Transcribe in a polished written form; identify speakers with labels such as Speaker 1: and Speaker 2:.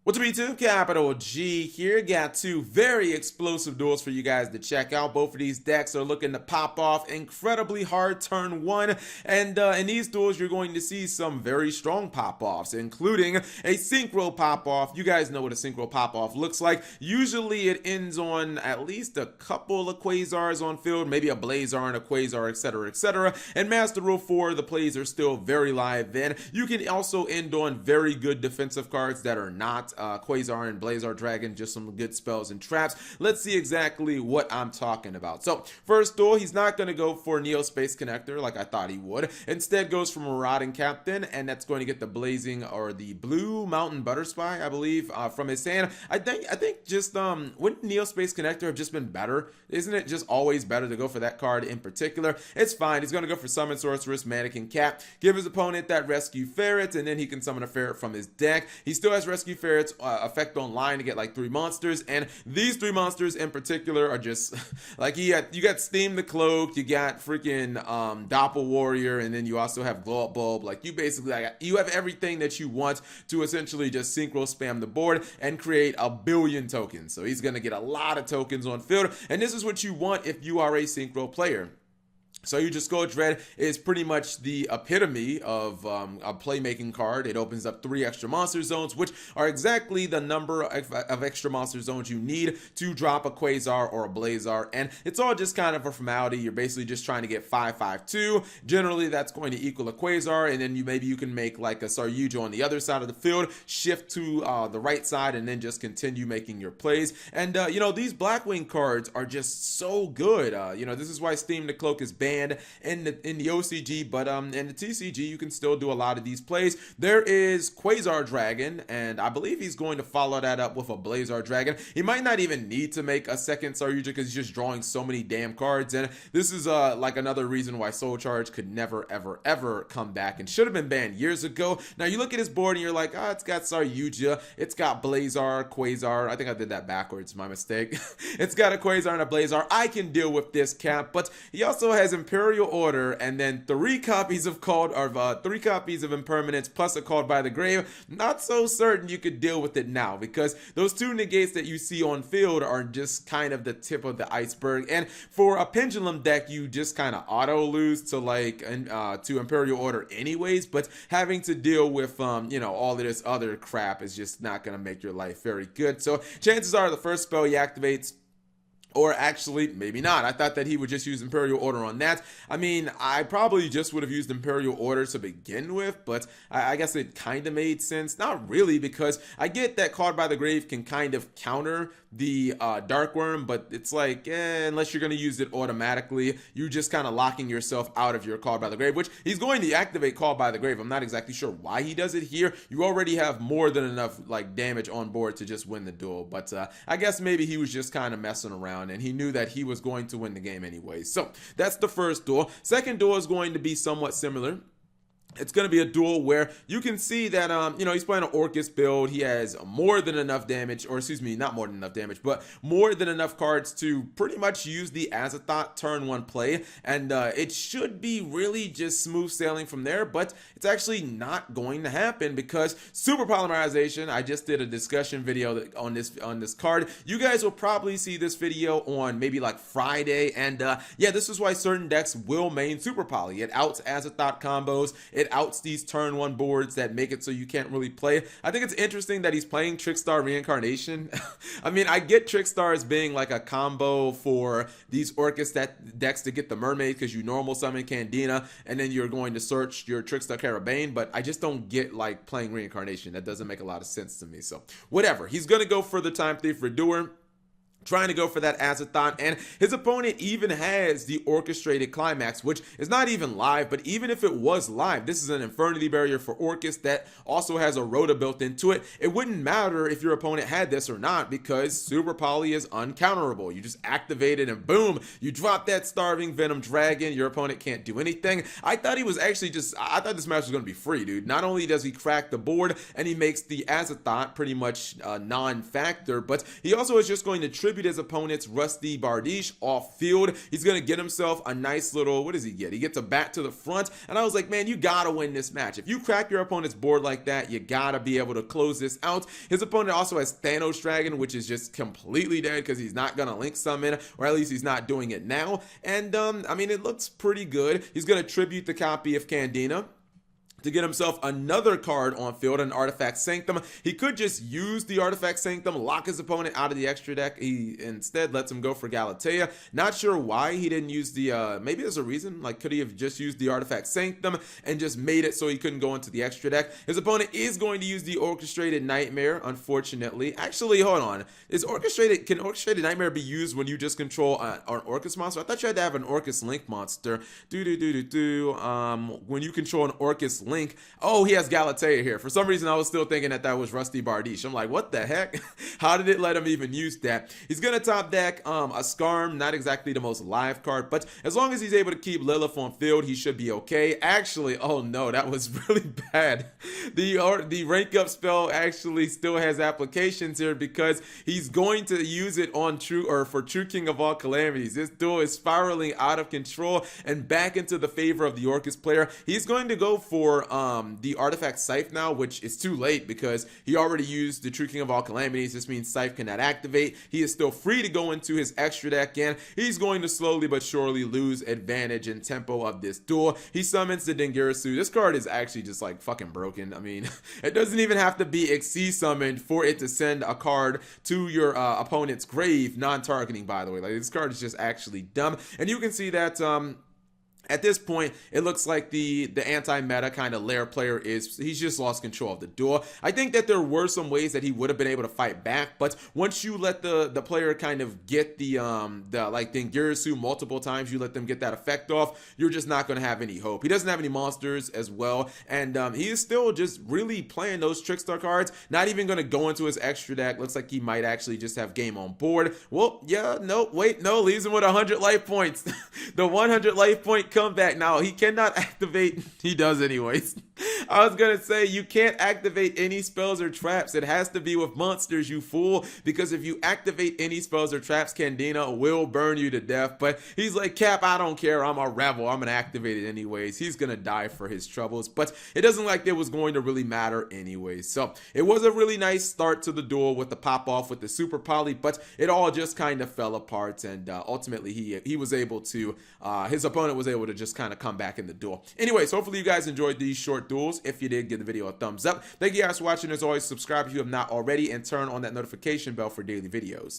Speaker 1: What's up, YouTube? Capital G here. Got two very explosive duels for you guys to check out. Both of these decks are looking to pop off incredibly hard turn one. And in these duels, you're going to see some very strong pop-offs, including a Synchro pop-off. You guys know what a Synchro pop-off looks like. Usually it ends on at least a couple of Quasars on field, maybe a Blazar and a Quasar, etc., etc. And Master Rule 4, the plays are still very live then. You can also end on very good defensive cards that are not Quasar and Blazar Dragon, just some good spells and traps. Let's see exactly what I'm talking about. So first duel, he's not going to go for Neo Space Connector like I thought he would. Instead goes for Marauding Captain, and that's going to get the Blazing or the Blue Mountain Butterspy, I believe, from his hand. I think just wouldn't Neo Space Connector have just been better? Isn't it just always better to go for that card in particular? It's fine. He's going to go for Summon Sorceress, Mannequin Cat, give his opponent that Rescue Ferret, and then he can summon a Ferret from his deck. He still has Rescue Ferret's effect online to get like 3 monsters, and these 3 monsters in particular are just like you got Steam the Cloak, you got freaking Doppel Warrior, and then you also have Glow Up Bulb. Like you basically you have everything that you want to essentially just synchro spam the board and create a billion tokens. So he's gonna get a lot of tokens on field, and this is what you want if you are a synchro player. So you just go Dread is pretty much the epitome of a playmaking card. It opens up 3 extra monster zones, which are exactly the number of extra monster zones you need to drop a Quasar or a Blazar. And it's all just kind of a formality. You're basically just trying to get 5/5/2. Generally, that's going to equal a Quasar, and then maybe you can make like a Saryuja on the other side of the field, shift to the right side, and then just continue making your plays. And you know, these Blackwing cards are just so good. You know, this is why Steam the Cloak is banned in the OCG, but in the TCG you can still do a lot of these plays. There is Quasar Dragon, and I believe he's going to follow that up with a Blazar Dragon. He might not even need to make a second Saryuja because he's just drawing so many damn cards, and this is like another reason why Soul Charge could never ever come back and should have been banned years ago. Now you look at his board and you're like, it's got Saryuja, it's got Blazar, Quasar. I think I did that backwards, my mistake. It's got a Quasar and a Blazar. I can deal with this, Cap, but he also has Imperial Order, and then 3 copies of Impermanence plus a Called by the Grave. Not so certain you could deal with it now, because those 2 negates that you see on field are just kind of the tip of the iceberg. And for a Pendulum deck, you just kind of auto lose to like to Imperial Order anyways, but having to deal with you know, all of this other crap is just not going to make your life very good. So chances are the first spell he activates, or actually, maybe not. I thought that he would just use Imperial Order on that. I mean, I probably just would have used Imperial Order to begin with, but I guess it kind of made sense. Not really, because I get that Called by the Grave can kind of counter the Dark Worm, but it's like, unless you're going to use it automatically, you're just kind of locking yourself out of your Called by the Grave, which he's going to activate Called by the Grave. I'm not exactly sure why he does it here. You already have more than enough like damage on board to just win the duel, but I guess maybe he was just kind of messing around, and he knew that he was going to win the game anyway. So that's the first duel. Second duel is going to be somewhat similar. It's going to be a duel where you can see that, you know, he's playing an Orcus build. He has more than enough damage, or excuse me, not more than enough damage, but more than enough cards to pretty much use the Azathoth turn 1 play. And it should be really just smooth sailing from there, but it's actually not going to happen because Super Polymerization, I just did a discussion video on this card. You guys will probably see this video on maybe like Friday. And yeah, this is why certain decks will main Super Poly. It outs Azathoth combos. It outs these turn 1 boards that make it so you can't really play. I think it's interesting that he's playing Trickstar Reincarnation. I mean, I get Trickstar as being like a combo for these Orcus decks to get the Mermaid, because you normal summon Candina and then you're going to search your Trickstar Carabane, but I just don't get like playing Reincarnation. That doesn't make a lot of sense to me. So whatever, he's gonna go for the Time Thief Redoer, trying to go for that Azathoth, and his opponent even has the Orchestrated Climax, which is not even live, but even if it was live, this is an Infernity Barrier for Orcus that also has a Rhoda built into it. It wouldn't matter if your opponent had this or not, because Super Poly is uncounterable. You just activate it and boom, you drop that Starving Venom Dragon, your opponent can't do anything. I thought he was actually I thought this match was going to be free, dude. Not only does he crack the board and he makes the Azathoth pretty much non-factor, but he also is just going to tribute tribute his opponent's Rusty Bardiche off field. He's going to get himself a nice little, what does he get? He gets a bat to the front, and I was like, man, you gotta win this match. If you crack your opponent's board like that, you gotta be able to close this out. His opponent also has Thanos Dragon, which is just completely dead because he's not gonna link summon, or at least he's not doing it now. And I mean, it looks pretty good. He's gonna tribute the copy of Candina to get himself another card on field, an Artifact Sanctum. He could just use the Artifact Sanctum, lock his opponent out of the extra deck. He instead lets him go for Galatea. Not sure why he didn't use the, maybe there's a reason, like could he have just used the Artifact Sanctum and just made it so he couldn't go into the extra deck? His opponent is going to use the Orchestrated Nightmare, unfortunately. Actually, hold on. Can Orchestrated Nightmare be used when you just control an Orcus monster? I thought you had to have an Orcus Link monster. When you control an Orcus Link. Oh, he has Galatea here. For some reason, I was still thinking that was Rusty Bardiche. I'm like, what the heck? How did it let him even use that? He's going to top deck a Skarm, not exactly the most live card, but as long as he's able to keep Lilith on field, he should be okay. Actually, oh no, that was really bad. The rank up spell actually still has applications here because he's going to use it on for True King of all calamities. This duel is spiraling out of control and back into the favor of the Orcus player. He's going to go for the Artifact Scythe now, which is too late because he already used the True King of all calamities. This means Scythe cannot activate. He is still free to go into his extra deck, and he's going to slowly but surely lose advantage and tempo of this duel. He summons the Dingirasu. This card is actually just like fucking broken. I mean, it doesn't even have to be Xyz summoned for it to send a card to your opponent's grave, non-targeting, by the way. Like, this card is just actually dumb, and you can see that at this point, it looks like the anti-meta kind of lair player he's just lost control of the duel. I think that there were some ways that he would have been able to fight back, but once you let the player kind of get the Dingirasu multiple times, you let them get that effect off, you're just not going to have any hope. He doesn't have any monsters as well, and he is still just really playing those Trickstar cards, not even going to go into his extra deck. Looks like he might actually just have game on board. Well, yeah, no, wait, no, leaves him with 100 life points. The 100 life point comeback. Now, he cannot activate, he does anyways. I was gonna say, you can't activate any spells or traps. It has to be with monsters, you fool, because if you activate any spells or traps, Candina will burn you to death. But he's like, Cap, I don't care, I'm a rebel, I'm gonna activate it anyways. He's gonna die for his troubles, but it doesn't like it was going to really matter anyways. So it was a really nice start to the duel with the pop off with the super poly, but it all just kind of fell apart, and ultimately he was able to, his opponent was able to just kind of come back in the duel. Anyways, hopefully you guys enjoyed these short duels. If you did, give the video a thumbs up. Thank you guys for watching. As always, subscribe if you have not already, and turn on that notification bell for daily videos.